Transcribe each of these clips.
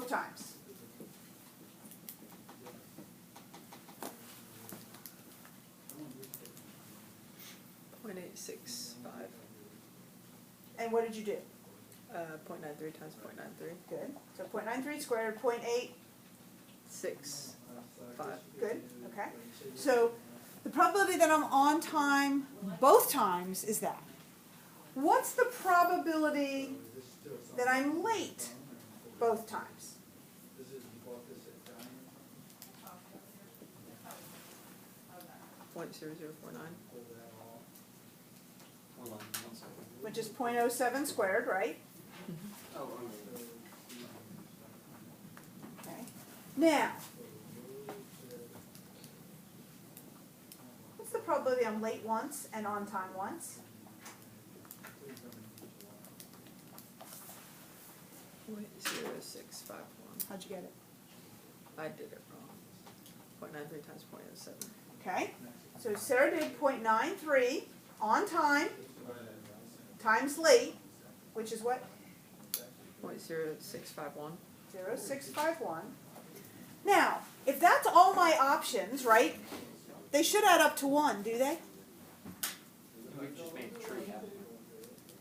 both times. .865. And what did you do? 0.93 times 0.93. Good. So 0.93 squared, 0.8. 6, 5. Good. Okay. So the probability that I'm on time both times is that. What's the probability that I'm late both times? .0049. Hold on, 1 second. Which is 0.07 squared, right? Oh, Okay. Now, what's the probability I'm late once and on time once? .0651. How'd you get it? I did it wrong. 0.93 times 0.07. Okay. So Sarah did 0.93 on time times late, which is what? .0651. 0651. Now, if that's all my options, right, they should add up to 1, do they? we just made the tree happen.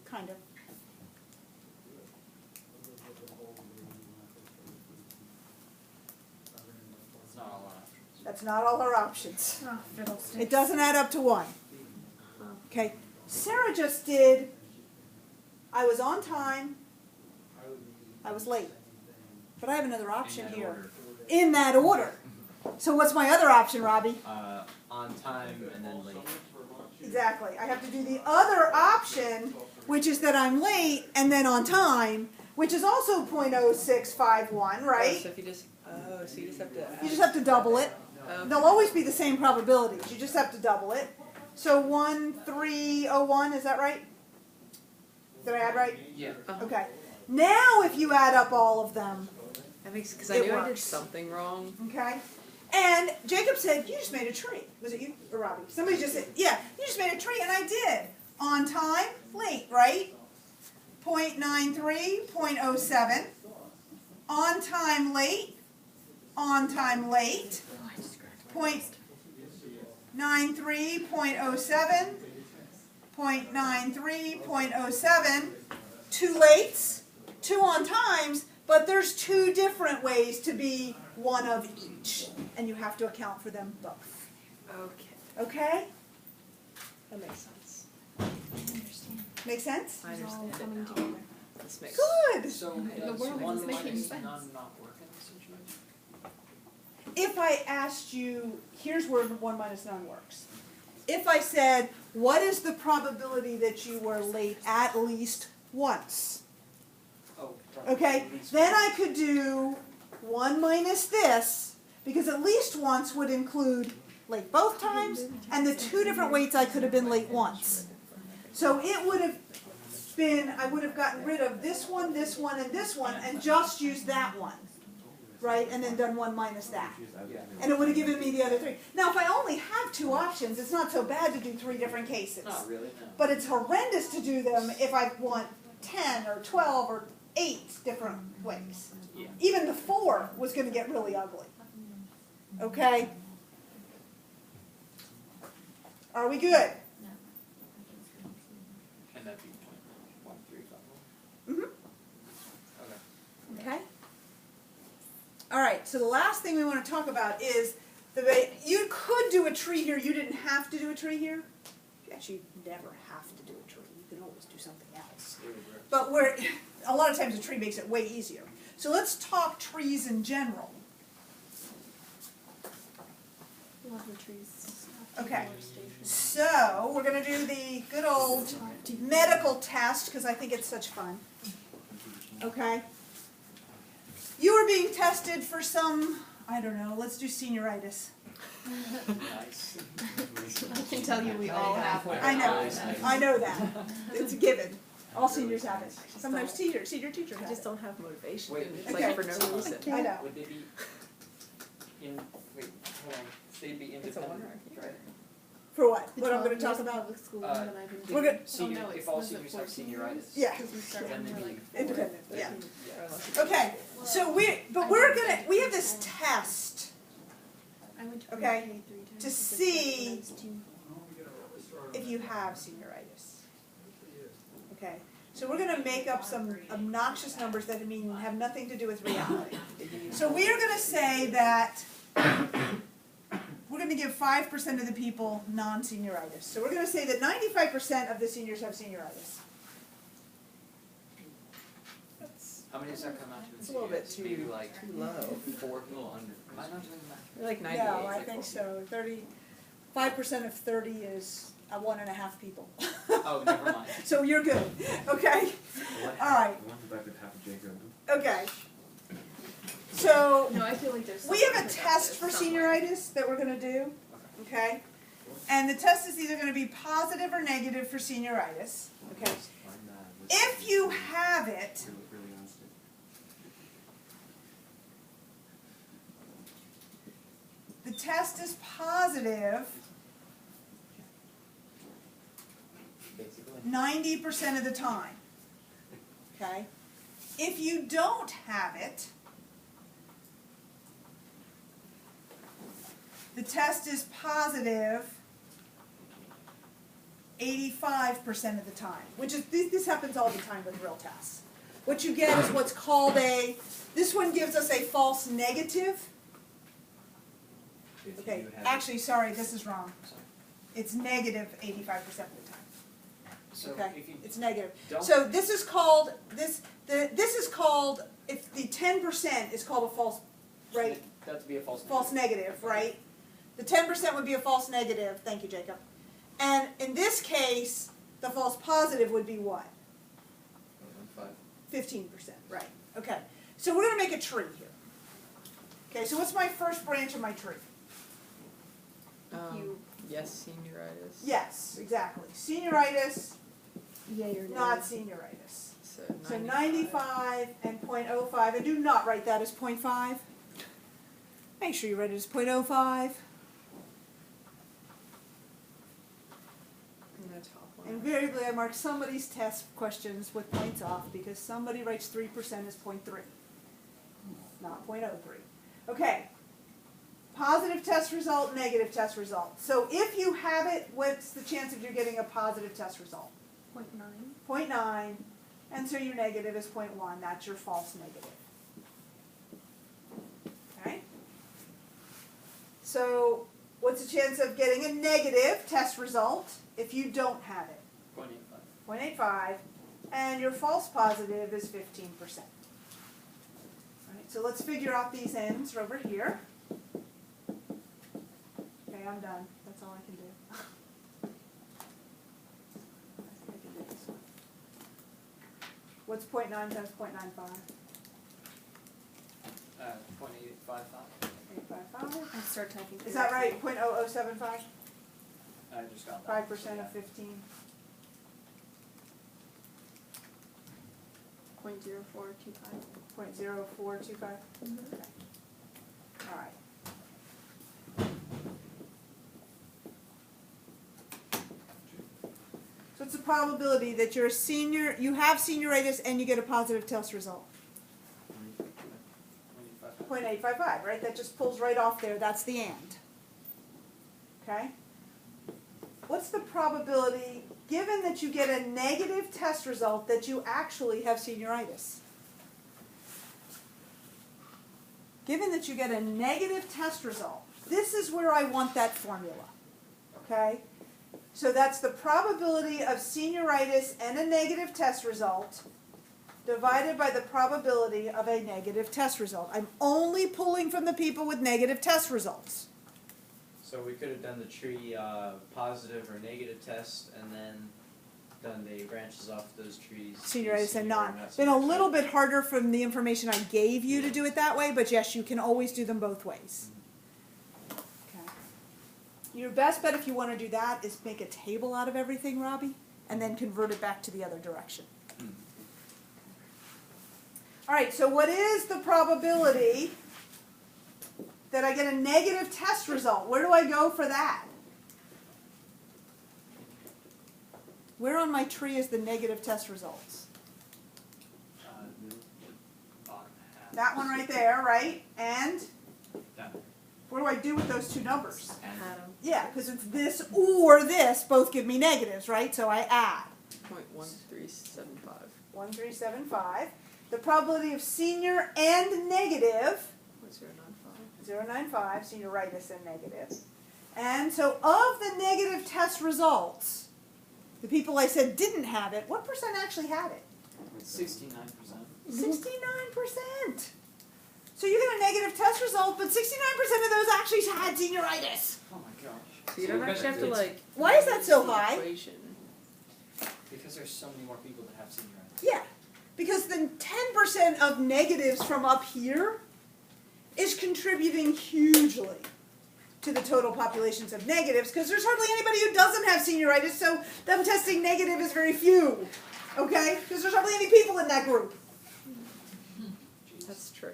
Kind of. It's not all options. That's not all her options. Oh, fiddlesticks. It doesn't add up to 1. Okay. Sarah just did, I was on time, I was late. But I have another option here. Order. In that order. So what's my other option, Robbie? On time and then late. Exactly. I have to do the other option, which is that I'm late and then on time, which is also 0.0651, right? So if you just, so you just have to add. You just have to double it. They'll always be the same probabilities. You just have to double it. So 1301, is that right? Did I add right? Yeah. Okay. Now if you add up all of them, That makes, because I It knew I did works. something wrong. okay? And Jacob said, you just made a tree. Was it you or Robbie? Somebody just said, yeah, you just made a tree, and I did. On time, late, right? 0.93, 0.07. On time, late. On time, late. 0.93, 0.07. 0.93, 0.07. 2 lates, 2 on times, but there's 2 different ways to be one of each, and you have to account for them both. Okay. Okay? That makes sense. I understand. Make sense? I It's all understand it coming now. together. This makes Good. So The does world is 1 making minus sense. none not work in this situation? If I asked you, here's where 1 minus none works. If I said, what is the probability that you were late at least once? Oh, Okay, then I could do 1 minus this, because at least once would include late both times, and the 2 different ways I could have been late once. So it would have been, I would have gotten rid of this one, and this one, and just used that one, right? And then done 1 minus that. And it would have given me the other 3. Now, if I only have 2 options, it's not so bad to do 3 different cases. Not really, no. But it's horrendous to do them if I want 10 or 12 or 8 different ways. Yeah. Even the 4 was going to get really ugly. Okay? Are we good? And that'd be 0.1351. Mm-hmm. Okay. Okay? All right, so the last thing we want to talk about is the way you could do a tree here. You didn't have to do a tree here. Actually, you never have to do a tree. You can always do something else. But a lot of times a tree makes it way easier. So let's talk trees in general. Love the trees. Okay. So we're going to do the good old medical test because I think it's such fun. Okay? You were being tested for some, I don't know, let's do senioritis. Nice. I can tell you we all have one. I know that. It's a given. All seniors have it. Sometimes senior teachers I have just it. don't have motivation. Wait, It's okay. like for no reason. I know. Would they be in, wait, hold on. So they'd be It's a independent, wonder. right? For what? The What I'm 12 gonna talk years of about? public school Uh, that I've been We're doing. good. Senior, Oh, no, if all was it seniors have 14 years? senioritis. Yeah. Because we started Then when we they'd were be like 4. Independent, yeah. Yeah. Okay, so we have this test I went to Okay, pre-K 3 times to because see I was too- if you have senioritis. Okay, so we're gonna make up some obnoxious numbers that have nothing to do with reality. So we are gonna say that we're gonna give 5% of the people non-senioritis. So we're gonna say that 95% of the seniors have senioritis. How many does that come out to? It's a little bit Maybe too like low. 4 people under. Am I not doing that? You're like 98. No, I think so. 5% of 30 is 1.5 people. Oh, never mind. So you're good, okay? All right, I wonder if I could have Jacob. okay. So No, I feel like there's. we have a something test for about this somewhere. senioritis that we're gonna do, okay? And the test is either gonna be positive or negative for senioritis, okay? If you have it, the test is positive Basically. 90% of the time, okay? If you don't have it, the test is positive 85% of the time, which is, this happens all the time with real tests. What you get is what's called this one gives us a false negative. Okay, actually, sorry, this is wrong. It's negative 85% of the time. So Okay, if you it's negative. don't. So this is called, this is called, if the 10% is called a false, right? That'd be a false. False negative, right? The 10% would be a false negative, thank you, Jacob. And in this case, the false positive would be what? 15%, right, okay. So we're gonna make a tree here. Okay, so what's my first branch of my tree? Yes, senioritis. Yes, exactly. Senioritis, Yay or nay. not senioritis. So 95. 95 and 0.05, and do not write that as 0.5. Make sure you write it as 0.05. And the top one. Invariably, I mark somebody's test questions with points off because somebody writes 3% as 0.3, not 0.03. Okay, positive test result, negative test result. So if you have it, what's the chance of you getting a positive test result? 0.9. 0.9, and so your negative is 0.1. That's your false negative. Okay? So what's the chance of getting a negative test result if you don't have it? 0.85. 0.85, and your false positive is 15%. All right, so let's figure out these ends over here. Okay, I'm done. That's all I can do. I think I can do this one. What's 0.9 times 0.95? 0.855. 855. I start typing. Is that right? 0.0075? I just got that. 5% of 15. 0.0425. 0.0425? Mm-hmm. Okay. All right. So it's a probability that you're a senior, you have senioritis and you get a positive test result. 0.855, right? That just pulls right off there. That's the and. Okay? What's the probability, given that you get a negative test result, that you actually have senioritis? Given that you get a negative test result, this is where I want that formula. Okay? So that's the probability of senioritis and a negative test result divided by the probability of a negative test result. I'm only pulling from the people with negative test results. So we could have done the tree positive or negative test, and then done the branches off those trees. Senioritis and non. not Been a senior. little bit harder from the information I gave you to do it that way, but yes, you can always do them both ways. Okay. Your best bet if you want to do that is make a table out of everything, Robbie, and then convert it back to the other direction. All right, so what is the probability that I get a negative test result? Where do I go for that? Where on my tree is the negative test results? Bottom half. That one right there, right? And Done. what do I do with those two numbers? Add 'em. Yeah, because it's this or this, both give me negatives, right? So I add. 0.1375. 1375. The probability of senior and negative, 0.095. 0.95, senioritis and negative. And so of the negative test results, the people I said didn't have it, what percent actually had it? 69%. 69%. So you get a negative test result, but 69% of those actually had senioritis. Oh my gosh. So you don't actually have to like. Why is that so high? Equation. Because there's so many more people that have senioritis. Yeah, because then 10% of negatives from up here is contributing hugely to the total populations of negatives, because there's hardly anybody who doesn't have senioritis, so them testing negative is very few, okay? Because there's hardly any people in that group. That's true.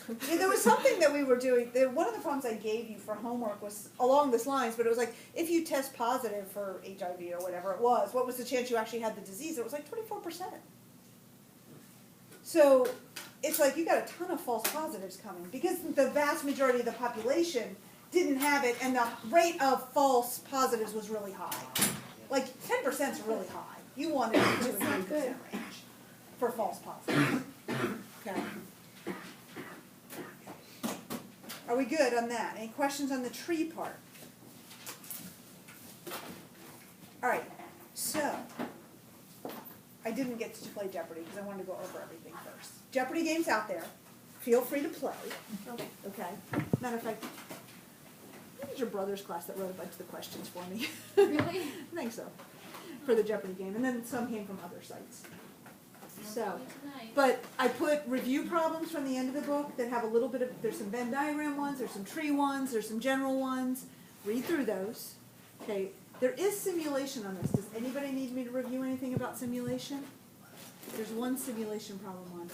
And there was something that we were doing, one of the problems I gave you for homework was along this lines, but it was like, if you test positive for HIV or whatever it was, what was the chance you actually had the disease? It was like 24%. So it's like you got a ton of false positives coming, because the vast majority of the population didn't have it, and the rate of false positives was really high. Like 10% is really high. You want it in the 2 and 3% range for false positives. Okay. Are we good on that? Any questions on the tree part? All right, so I didn't get to play Jeopardy because I wanted to go over everything first. Jeopardy game's out there. Feel free to play. Okay. Matter of fact, I think it was your brother's class that wrote a bunch of the questions for me. Really? I think so. For the Jeopardy game, and then some came from other sites. So, but I put review problems from the end of the book that have a little bit of, there's some Venn diagram ones, there's some tree ones, there's some general ones. Read through those. Okay, there is simulation on this. Does anybody need me to review anything about simulation? There's one simulation problem on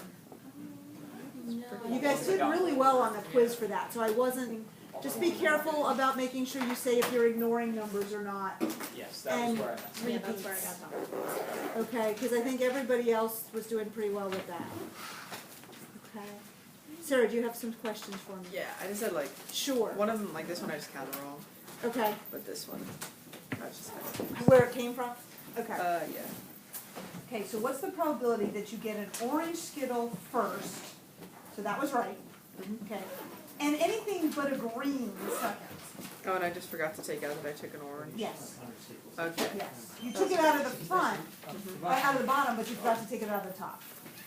there. You guys did really well on the quiz for that, so I wasn't, just be careful about making sure you say if you're ignoring numbers or not. Yes, that was where I messed up. Yeah, that's where I got that. Okay, because I think everybody else was doing pretty well with that. Okay. Sarah, do you have some questions for me? Yeah, I just had like Sure. one of them, like this one I just counted wrong, Okay. but this one I was just Where it came from? Okay. yeah. Okay, so what's the probability that you get an orange Skittle first? So that was right. Okay. And anything but a green second. Oh, and I just forgot to take out that I took an orange. Yes. Okay. Yes. You took it out of the front, out of the bottom, but you forgot to take it out of the top.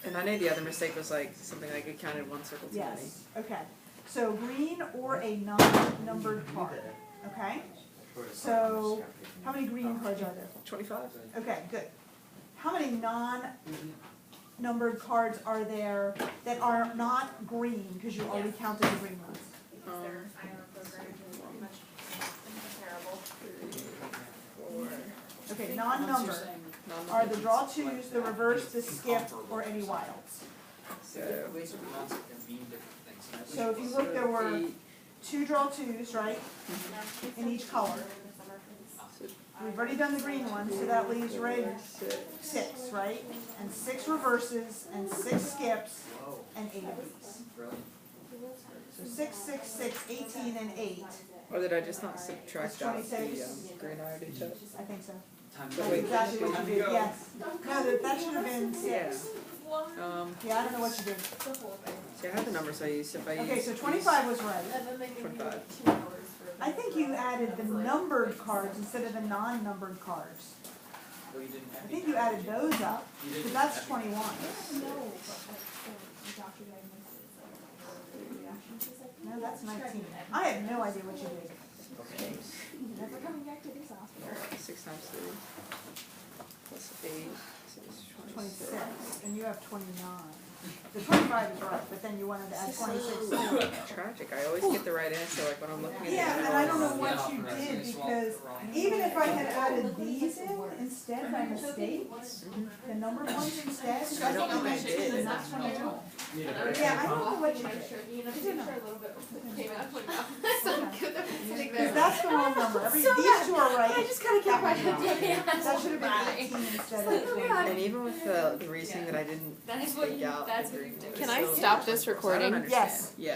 And I know the other mistake was like something like it counted one circle too many. Yes. Okay. So green or a non-numbered card. Okay. So how many green cards are there? 25. Okay, good. How many non-numbered cards are there that are not green, because you already counted the green ones? Okay, non-numbered are the draw twos, the reverse, the skip, or any wilds. So, Basically, concept can mean different things. And I So if you look, there were 2 draw twos, right, in each color. We've already done the green one, so that leaves right 6, right? And 6 reverses, and 6 skips, and 8 of these. Really? So 6, 6, 6, 18, and 8. or did I just not subtract out the 26. green I already took? I think so. Time to That's go. exactly what Time you to did, go. yes. No, that should have been 6. Yeah, Yeah, I don't know what you did. see, I have the numbers I used. If I Okay, use so 25 was right. And then they give you 25. like 2 hours for. I think you added the numbered cards instead of the non-numbered cards. Well, you didn't I have think you added those up, because that's 21. No, but like the doctor diagnosis, like No, that's 19. I have no idea what you did. Okay. never coming back to this hospital. 6 times 3 plus 8, so it's 26, 26. and you have 29. The 25 is right, but then you wanted to add 26 to it. Tragic. I always get the right answer, like when I'm looking at the Yeah, and I don't know Yeah, what you right. did, It's because wrong. even if I had added these in instead by mistake, the numbered ones instead, so I think I did, and that's 22. Yeah, I don't know what you did. You know, make sure a little bit came out. So good that it's sitting there. Because that's the wrong number. These two are right. I just gotta get my That one's wrong. head. That should have been 18 instead of 20. And even with the reasoning that I didn't That is what take you, out. that's the what you green do. was Can I so- stop this I don't recording? understand. Yes. Yeah.